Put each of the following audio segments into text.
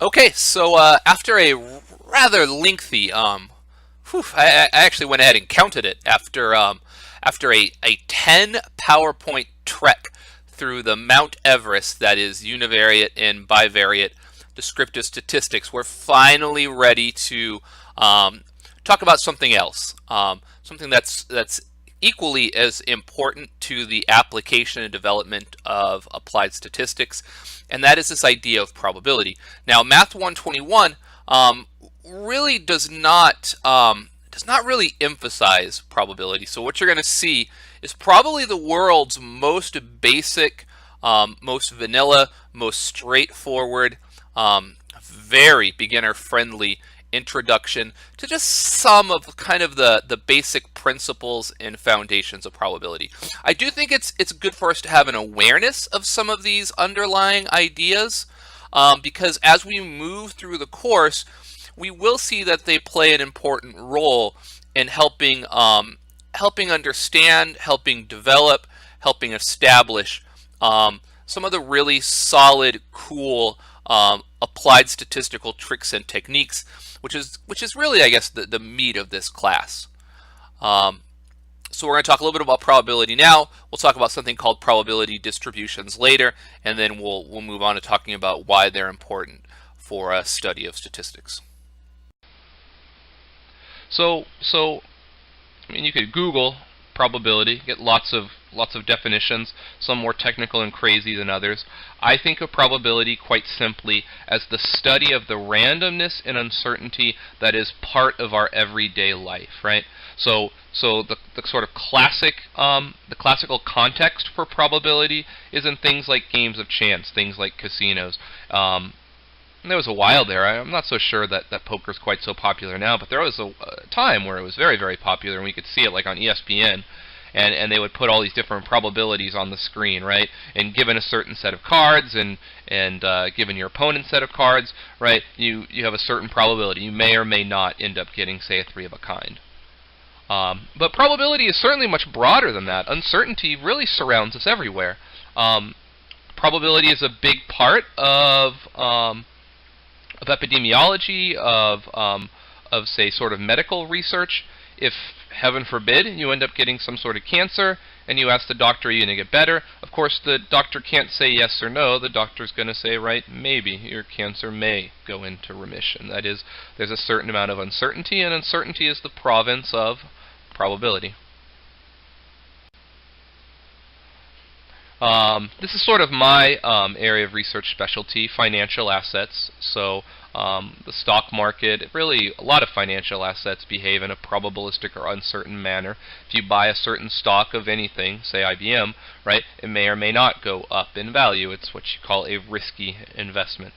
Okay, so after a rather lengthy, I actually went ahead and counted it after a 10 PowerPoint trek through the Mount Everest that is univariate and bivariate descriptive statistics. We're finally ready to talk about something else, something that's equally as important to the application and development of applied statistics, and that is this idea of probability. Now, Math 121 really does not really emphasize probability. So what you're going to see is probably the world's most basic, most vanilla, most straightforward, very beginner-friendly introduction to just some of kind of the basic principles and foundations of probability. I do think it's good for us to have an awareness of some of these underlying ideas, because as we move through the course, we will see that they play an important role in helping understand, helping develop, helping establish some of the really solid, cool applied statistical tricks and techniques, which is really, I guess, the meat of this class. So we're going to talk a little bit about probability now. We'll talk about something called probability distributions later, and then we'll move on to talking about why they're important for a study of statistics. So I mean, you could Google probability, get lots of definitions, some more technical and crazy than others. I think of probability quite simply as the study of the randomness and uncertainty that is part of our everyday life, right? So the sort of the classical context for probability is in things like games of chance, things like casinos. There was a while there, I'm not so sure that poker's quite so popular now, but there was a time where it was very, very popular, and we could see it like on ESPN, and they would put all these different probabilities on the screen, right? And given a certain set of cards, and given your opponent's set of cards, right, you have a certain probability. You may or may not end up getting, say, a 3 of a kind. But probability is certainly much broader than that. Uncertainty really surrounds us everywhere. Probability is a big part of epidemiology, of say sort of medical research. If, heaven forbid, you end up getting some sort of cancer and you ask the doctor, are you going to get better? Of course, the doctor can't say yes or no. The doctor's going to say, right, maybe your cancer may go into remission. That is, there's a certain amount of uncertainty, and uncertainty is the province of probability. This is sort of my area of research specialty, financial assets. So the stock market, really a lot of financial assets behave in a probabilistic or uncertain manner. If you buy a certain stock of anything, say IBM, right, it may or may not go up in value. It's what you call a risky investment.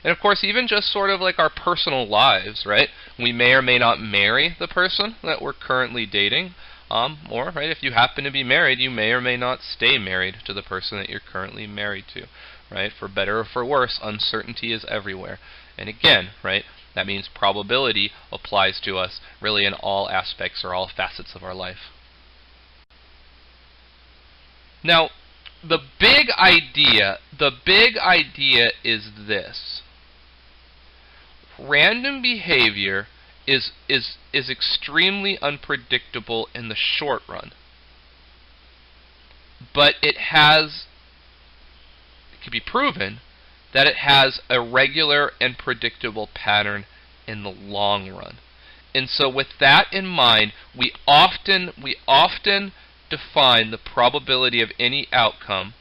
And of course, even just sort of like our personal lives, right? We may or may not marry the person that we're currently dating. Or, right, if you happen to be married, you may or may not stay married to the person that you're currently married to, right? For better or for worse, uncertainty is everywhere. And again, right, that means probability applies to us really in all aspects or all facets of our life. Now, the big idea is this. Random behavior is extremely unpredictable in the short run. But it can be proven that it has a regular and predictable pattern in the long run. And so with that in mind, we often define the probability of any outcome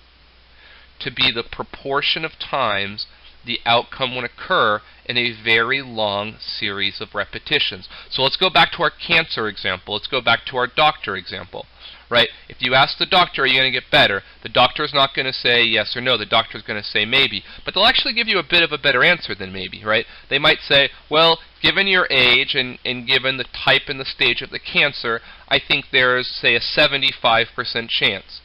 to be the proportion of times the outcome would occur in a very long series of repetitions. So let's go back to our cancer example. Let's go back to our doctor example. Right? If you ask the doctor, are you going to get better? The doctor's not going to say yes or no. The doctor's going to say maybe. But they'll actually give you a bit of a better answer than maybe, right? They might say, well, given your age and given the type and the stage of the cancer, I think there's, say, a 75% chance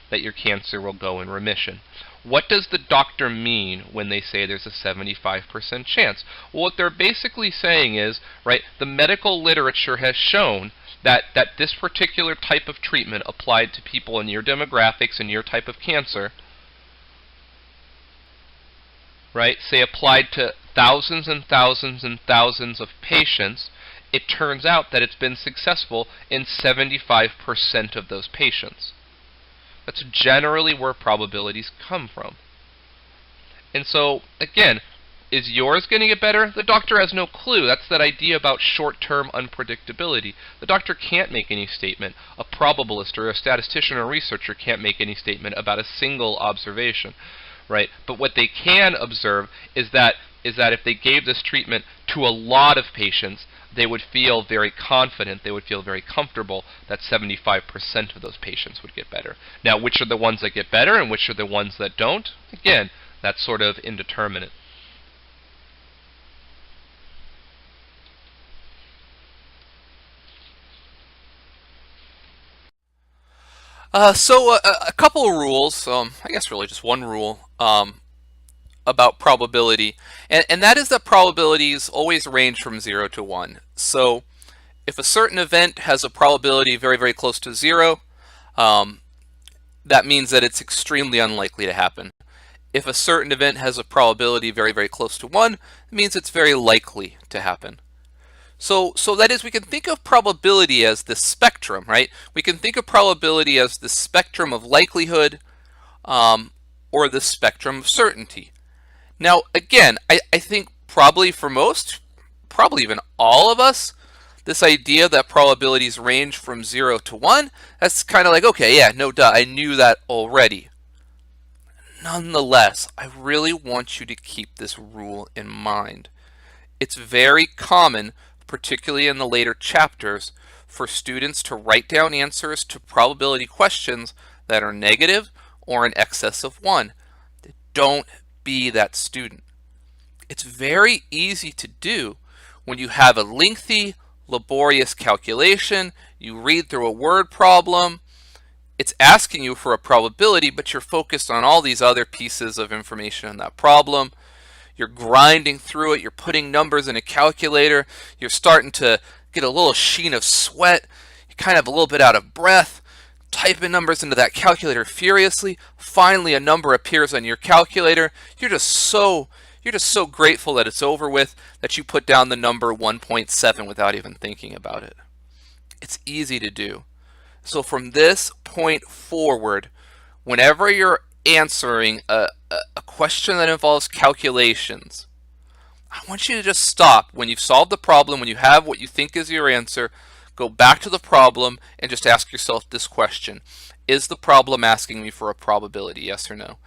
that your cancer will go in remission. What does the doctor mean when they say there's a 75% chance? Well, what they're basically saying is, right, the medical literature has shown that this particular type of treatment applied to people in your demographics and your type of cancer, right, say applied to thousands and thousands and thousands of patients, it turns out that it's been successful in 75% of those patients. That's generally where probabilities come from. And so, again, is yours going to get better? The doctor has no clue. That's that idea about short-term unpredictability. The doctor can't make any statement. A probabilist or a statistician or researcher can't make any statement about a single observation, right? But what they can observe is that if they gave this treatment to a lot of patients, they would feel very confident, they would feel very comfortable that 75% of those patients would get better. Now, which are the ones that get better and which are the ones that don't? Again, that's sort of indeterminate. So a couple of rules, I guess really just one rule about probability, and that is that probabilities always range from 0 to 1. So if a certain event has a probability very, very close to 0, that means that it's extremely unlikely to happen. If a certain event has a probability very, very close to 1, it means it's very likely to happen. So that is, we can think of probability as the spectrum, right? We can think of probability as the spectrum of likelihood or the spectrum of certainty. Now, again, I think probably for most, probably even all of us, this idea that probabilities range from 0 to 1, that's kind of like, okay, yeah, no duh, I knew that already. Nonetheless, I really want you to keep this rule in mind. It's very common, particularly in the later chapters, for students to write down answers to probability questions that are negative or in excess of 1. Don't be that student. It's very easy to do when you have a lengthy, laborious calculation, you read through a word problem, it's asking you for a probability, but you're focused on all these other pieces of information in that problem. You're grinding through it, you're putting numbers in a calculator, you're starting to get a little sheen of sweat, you're kind of a little bit out of breath, typing numbers into that calculator furiously. Finally, a number appears on your calculator. You're just so grateful that it's over with that you put down the number 1.7 without even thinking about it. It's easy to do. So from this point forward, whenever you're answering a question that involves calculations, I want you to just stop. When you've solved the problem, when you have what you think is your answer, go back to the problem and just ask yourself this question. Is the problem asking me for a probability, yes or no?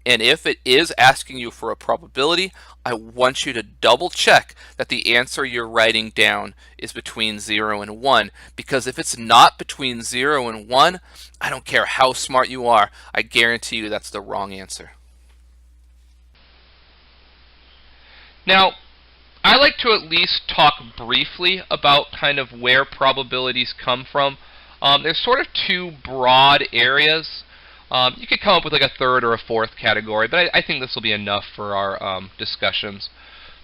And if it is asking you for a probability, I want you to double check that the answer you're writing down is between 0 and 1. Because if it's not between 0 and 1, I don't care how smart you are, I guarantee you that's the wrong answer. Now, I like to at least talk briefly about kind of where probabilities come from. There's sort of two broad areas. You could come up with like a third or a fourth category, but I think this will be enough for our discussions.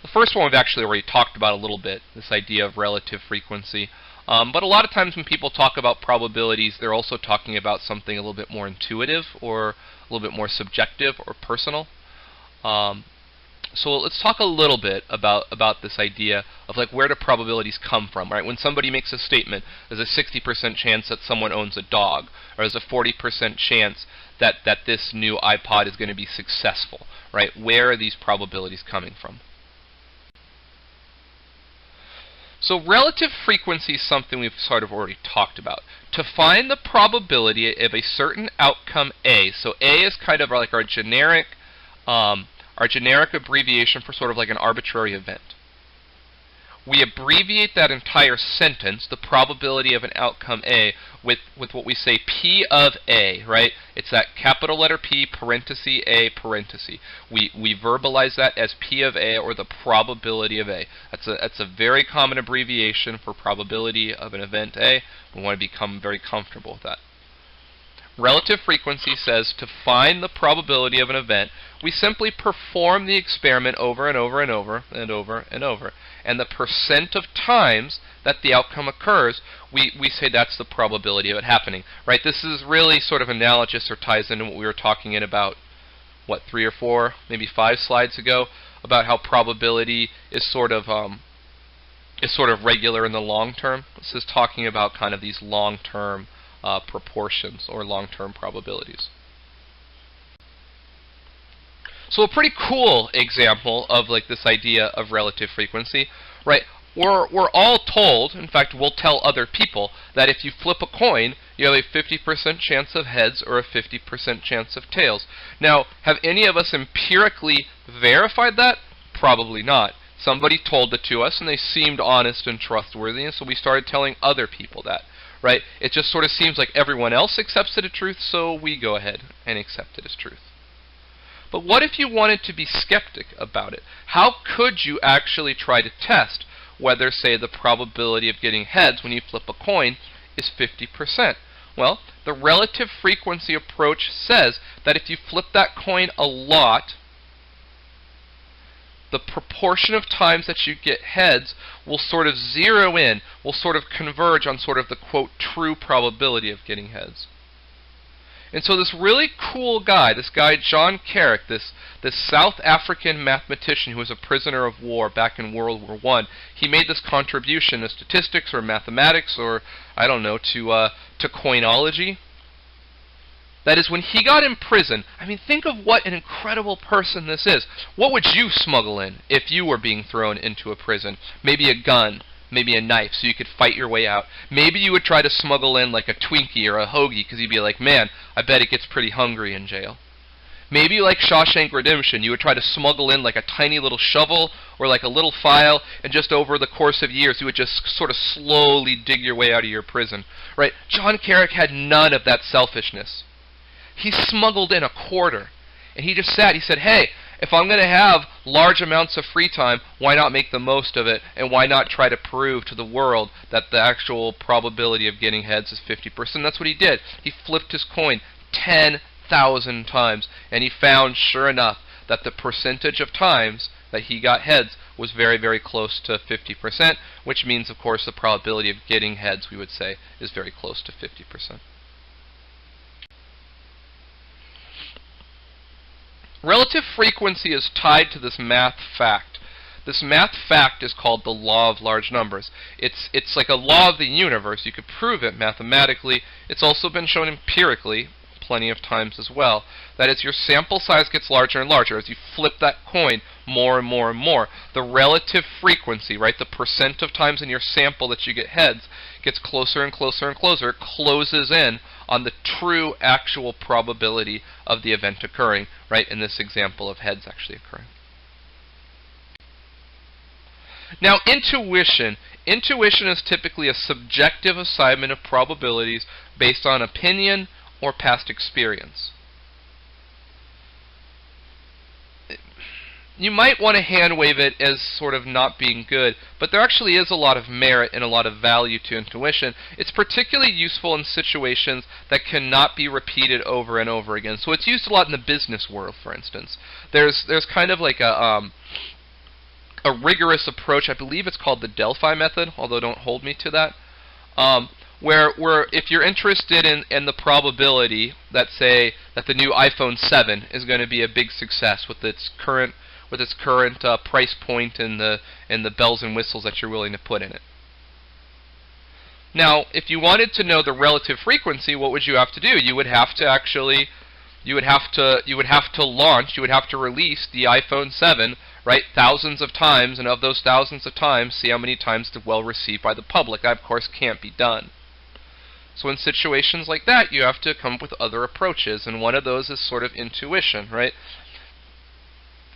The first one we've actually already talked about a little bit, this idea of relative frequency. But a lot of times when people talk about probabilities, they're also talking about something a little bit more intuitive or a little bit more subjective or personal. So let's talk a little bit about this idea of like where do probabilities come from, right? When somebody makes a statement, there's a 60% chance that someone owns a dog, or there's a 40% chance that this new iPod is going to be successful, right? Where are these probabilities coming from? So relative frequency is something we've sort of already talked about. To find the probability of a certain outcome A, so A is kind of like our generic abbreviation for sort of like an arbitrary event. We abbreviate that entire sentence, the probability of an outcome A, with what we say P of A, right? It's that capital letter P, parenthesis A, parenthesis. We verbalize that as P of A, or the probability of A. That's a very common abbreviation for probability of an event A. We want to become very comfortable with that. Relative frequency says to find the probability of an event, we simply perform the experiment over and over and over and over and over. And the percent of times that the outcome occurs, we say that's the probability of it happening. Right? This is really sort of analogous or ties into what we were talking in about, what, 3 or 4, maybe 5 slides ago, about how probability is sort of regular in the long term. This is talking about kind of these long-term proportions or long-term probabilities. So a pretty cool example of like this idea of relative frequency, right? We're all told, in fact, we'll tell other people that if you flip a coin, you have a 50% chance of heads or a 50% chance of tails. Now, have any of us empirically verified that? Probably not. Somebody told it to us, and they seemed honest and trustworthy, and so we started telling other people that, right? It just sort of seems like everyone else accepts it as truth, so we go ahead and accept it as truth. But what if you wanted to be skeptic about it? How could you actually try to test whether, say, the probability of getting heads when you flip a coin is 50%? Well, the relative frequency approach says that if you flip that coin a lot, the proportion of times that you get heads will sort of zero in, will sort of converge on sort of the, quote, true probability of getting heads. And so this really cool guy, this guy John Carrick, this South African mathematician who was a prisoner of war back in World War I, he made this contribution to statistics or mathematics or, I don't know, to coinology. That is, when he got in prison, I mean, think of what an incredible person this is. What would you smuggle in if you were being thrown into a prison? Maybe a gun, maybe a knife, so you could fight your way out. Maybe you would try to smuggle in like a Twinkie or a hoagie, because you'd be like, man, I bet it gets pretty hungry in jail. Maybe like Shawshank Redemption, you would try to smuggle in like a tiny little shovel or like a little file, and just over the course of years, you would just sort of slowly dig your way out of your prison. Right? John Carrick had none of that selfishness. He smuggled in a quarter, and he just sat, he said, hey, if I'm going to have large amounts of free time, why not make the most of it, and why not try to prove to the world that the actual probability of getting heads is 50%? That's what he did. He flipped his coin 10,000 times, and he found, sure enough, that the percentage of times that he got heads was very, very close to 50%, which means, of course, the probability of getting heads, we would say, is very close to 50%. Relative frequency is tied to this math fact. This math fact is called the law of large numbers. It's like a law of the universe. You could prove it mathematically. It's also been shown empirically plenty of times as well. That is, your sample size gets larger and larger as you flip that coin more and more and more. The relative frequency, right, the percent of times in your sample that you get heads, gets closer and closer and closer. It closes in on the true actual probability of the event occurring, right, in this example of heads actually occurring. Now, intuition is typically a subjective assignment of probabilities based on opinion or past experience. You might want to hand wave it as sort of not being good, but there actually is a lot of merit and a lot of value to intuition. It's particularly useful in situations that cannot be repeated over and over again. So it's used a lot in the business world, for instance. There's kind of like a rigorous approach. I believe it's called the Delphi method, although don't hold me to that. Where if you're interested in the probability that, say, that the new iPhone 7 is going to be a big success with its current price point and the bells and whistles that you're willing to put in it. Now, if you wanted to know the relative frequency, what would you have to do? You would have to release the iPhone 7, right, thousands of times, and of those thousands of times, see how many times it's well received by the public. That, of course, can't be done. So in situations like that, you have to come up with other approaches, and one of those is sort of intuition, right?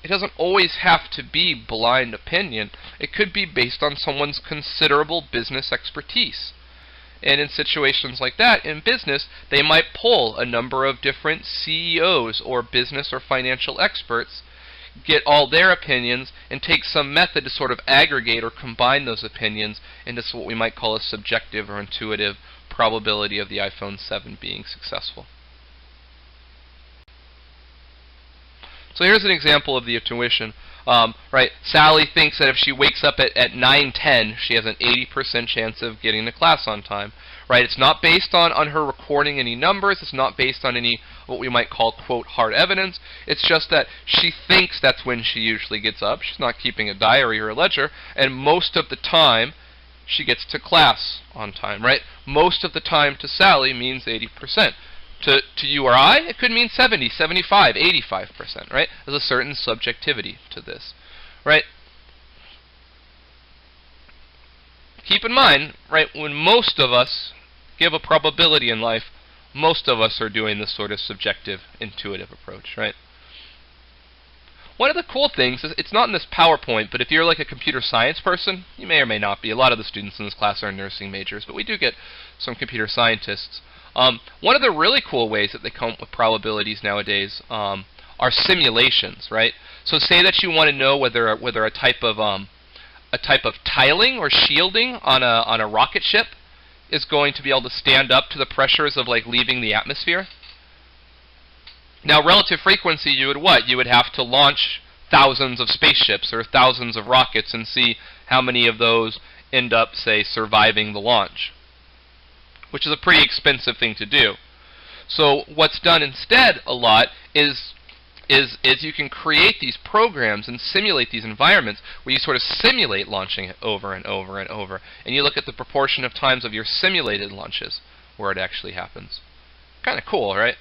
It doesn't always have to be blind opinion. It could be based on someone's considerable business expertise. And in situations like that, in business, they might pull a number of different CEOs or business or financial experts, get all their opinions, and take some method to sort of aggregate or combine those opinions into what we might call a subjective or intuitive probability of the iPhone 7 being successful. So here's an example of the intuition. Right, Sally thinks that if she wakes up at 9:10, she has an 80% chance of getting to class on time. Right, it's not based on her recording any numbers. It's not based on any what we might call, quote, hard evidence. It's just that she thinks that's when she usually gets up. She's not keeping a diary or a ledger, and most of the time she gets to class on time, right? Most of the time to Sally means 80%. To you or I, it could mean 70, 75, 85%, right? There's a certain subjectivity to this, right? Keep in mind, right, when most of us give a probability in life, most of us are doing this sort of subjective, intuitive approach, right? One of the cool things is, it's not in this PowerPoint, but if you're like a computer science person, you may or may not be. A lot of the students in this class are nursing majors, but we do get some computer scientists. One of the really cool ways that they come up with probabilities nowadays are simulations, right? So say that you want to know whether a type of tiling or shielding on a rocket ship is going to be able to stand up to the pressures of like leaving the atmosphere. Now, relative frequency, you would what? You would have to launch thousands of spaceships or thousands of rockets and see how many of those end up, say, surviving the launch, which is a pretty expensive thing to do. So what's done instead a lot is you can create these programs and simulate these environments where you sort of simulate launching it over and over and over, and you look at the proportion of times of your simulated launches where it actually happens. Kind of cool, right?